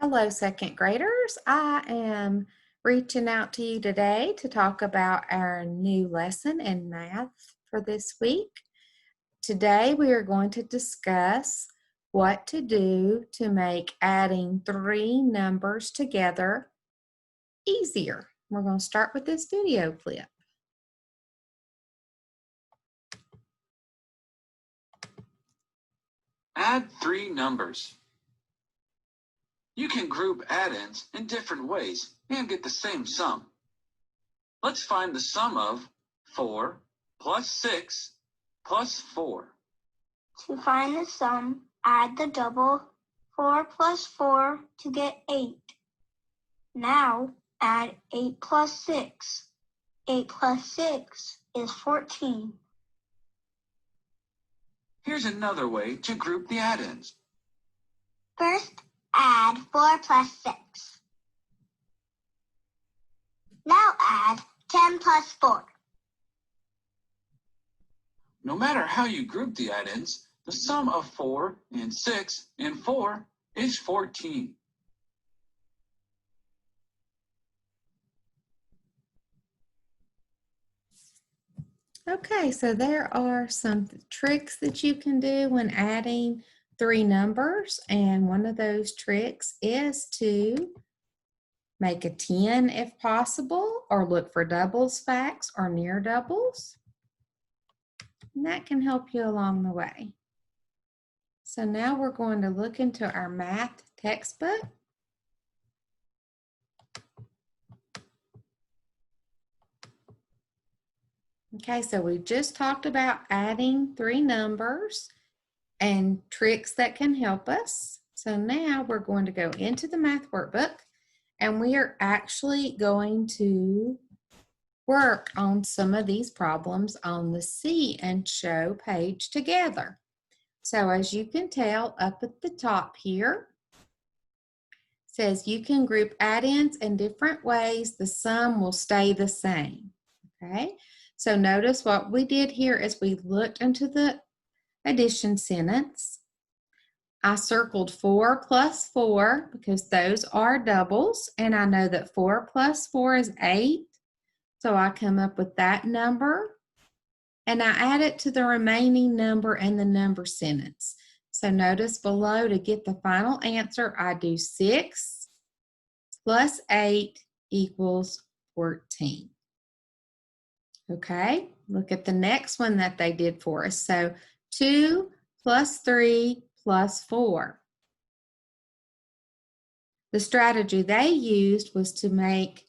Hello, second graders. I am reaching out to you today to talk about our new lesson in math for this week. Today we are going to discuss what to do to make adding three numbers together easier. We're going to start with this video clip. Add three numbers. You can group add-ins in different ways and get the same sum. Let's find the sum of 4 plus 6 plus 4. To find the sum, add the double 4 plus 4 to get 8. Now add 8 plus 6. 8 plus 6 is 14. Here's another way to group the add-ins. First, add 4 plus 6. Now add 10 plus 4. No matter how you group the add-ins, the sum of 4 and 6 and 4 is 14. Okay, so there are some tricks that you can do when adding three numbers, and one of those tricks is to make a 10 if possible, or look for doubles facts or near doubles. And that can help you along the way. So now we're going to look into our math textbook. Okay, so we just talked about adding three numbers and tricks that can help us. So now we're going to go into the math workbook, and we are actually going to work on some of these problems on the See and Show page together. So as you can tell, up at the top here, says you can group add-ins in different ways. The sum will stay the same. Okay, so notice what we did here is we looked into the addition sentence. I circled 4 plus 4 because those are doubles, and I know that 4 plus 4 is 8. So I come up with that number, and I add it to the remaining number in the number sentence. So notice below, to get the final answer, I do 6 plus 8 equals 14. Okay, look at the next one that they did for us. So 2 plus 3 plus 4. The strategy they used was to make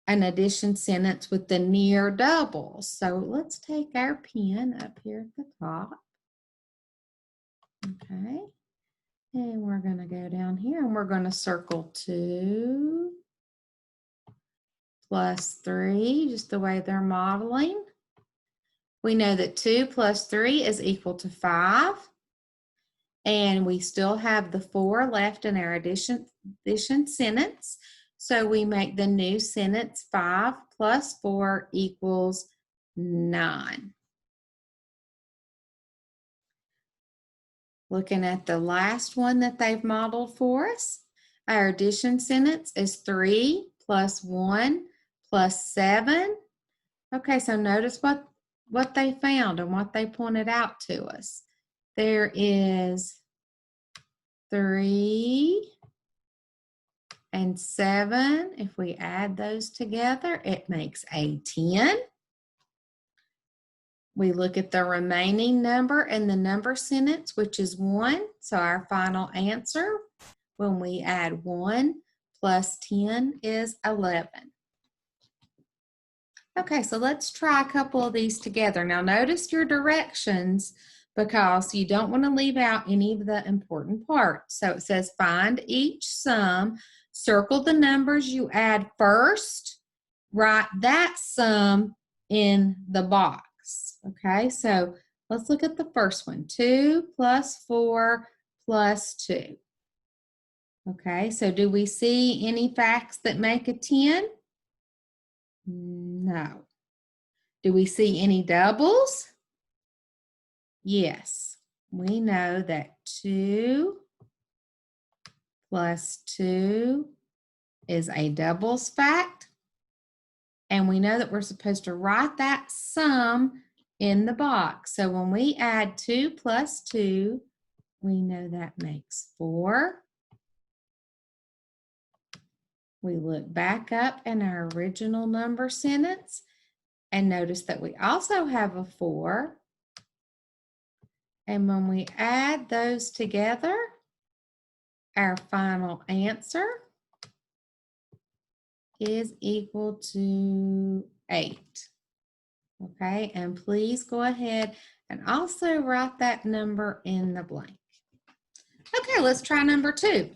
an addition sentence with the near doubles. So let's take our pen up here at the top. Okay, and we're going to go down here and we're going to circle 2 plus 3, just the way they're modeling. We know that 2 plus 3 is equal to 5. And we still have the 4 left in our addition sentence. So we make the new sentence 5 plus 4 equals 9. Looking at the last one that they've modeled for us, our addition sentence is 3 plus 1 plus 7. Okay, so notice what they found and what they pointed out to us. There is 3 and 7. If we add those together, it makes a 10. We look at the remaining number in the number sentence, which is 1. So our final answer, when we add 1 plus 10, is 11. Okay, so let's try a couple of these together. Now notice your directions, because you don't want to leave out any of the important parts. So it says find each sum, circle the numbers you add first, write that sum in the box. Okay, so let's look at the first one. 2 plus 4 plus 2. Okay, so do we see any facts that make a 10? No. Do we see any doubles? Yes. We know that 2 plus 2 is a doubles fact. And we know that we're supposed to write that sum in the box. So when we add 2 plus 2, we know that makes 4. We look back up in our original number sentence and notice that we also have a 4. And when we add those together, our final answer is equal to 8. Okay, and please go ahead and also write that number in the blank. Okay, let's try number 2.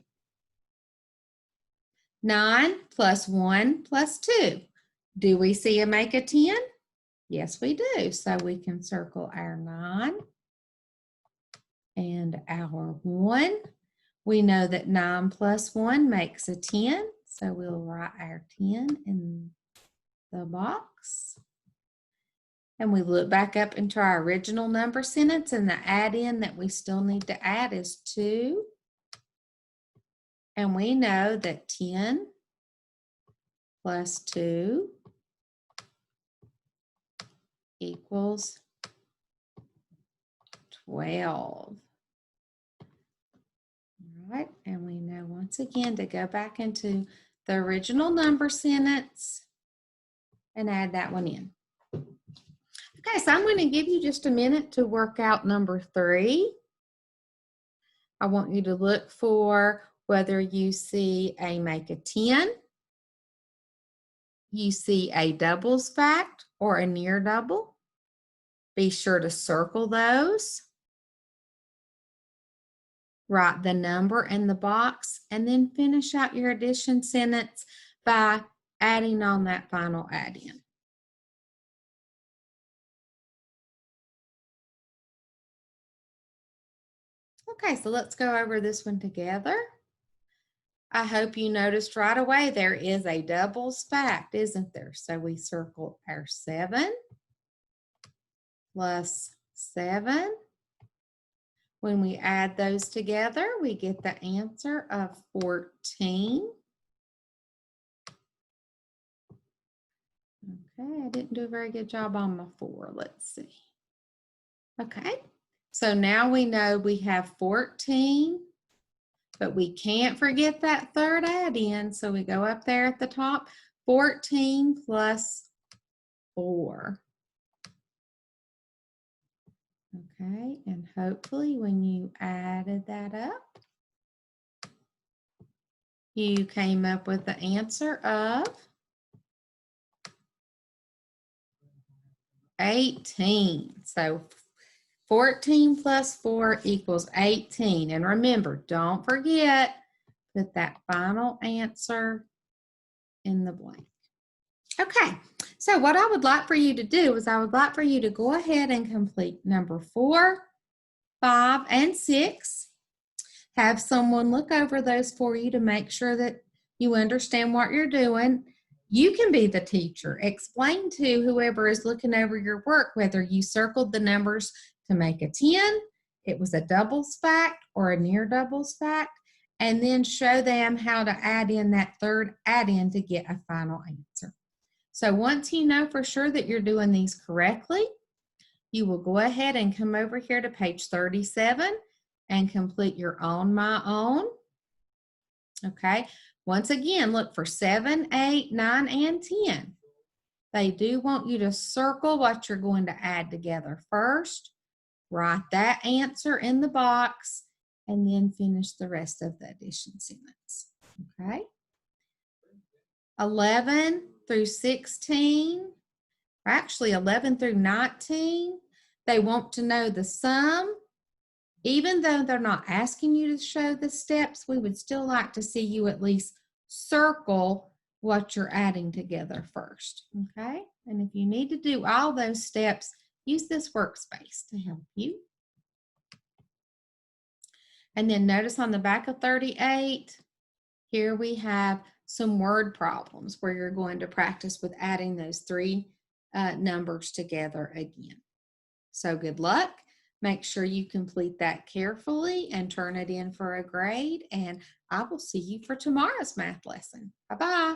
9 plus 1 plus 2. Do we see a make a 10? Yes, we do. So we can circle our 9 and our 1. We know that 9 plus 1 makes a 10. So we'll write our 10 in the box. And we look back up into our original number sentence, and the add-in that we still need to add is 2. And we know that 10 plus 2 equals 12. All right, and we know once again to go back into the original number sentence and add that one in. Okay, so I'm going to give you just a minute to work out number 3. I want you to look for whether you see a make a 10, you see a doubles fact or a near double. Be sure to circle those. Write the number in the box and then finish out your addition sentence by adding on that final add-in. Okay, so let's go over this one together. I hope you noticed right away there is a doubles fact, isn't there? So we circle our 7 plus 7. When we add those together, we get the answer of 14. Okay, I didn't do a very good job on my 4. Let's see. Okay, so now we know we have 14, but we can't forget that third add-in. So we go up there at the top, 14 plus 4. Okay, and hopefully when you added that up, you came up with the answer of 18. So 14 plus 4 equals 18. And remember, don't forget, put that final answer in the blank. Okay, so what I would like for you to do is I would like for you to go ahead and complete number 4, 5, and 6. Have someone look over those for you to make sure that you understand what you're doing. You can be the teacher. Explain to whoever is looking over your work whether you circled the numbers to make a 10, it was a doubles fact or a near doubles fact, and then show them how to add in that third add-in to get a final answer. So once you know for sure that you're doing these correctly, you will go ahead and come over here to page 37 and complete your On My Own. Okay, once again, look for 7, 8, 9, and 10. They do want you to circle what you're going to add together first, write that answer in the box, and then finish the rest of the addition sentence. Okay, 11 through 16, or actually 11 through 19, they want to know the sum. Even though they're not asking you to show the steps, we would still like to see you at least circle what you're adding together first, okay? And if you need to do all those steps, use this workspace to help you. And then notice on the back of 38, here we have some word problems where you're going to practice with adding those 3 numbers together again. So good luck. Make sure you complete that carefully and turn it in for a grade. And I will see you for tomorrow's math lesson. Bye-bye.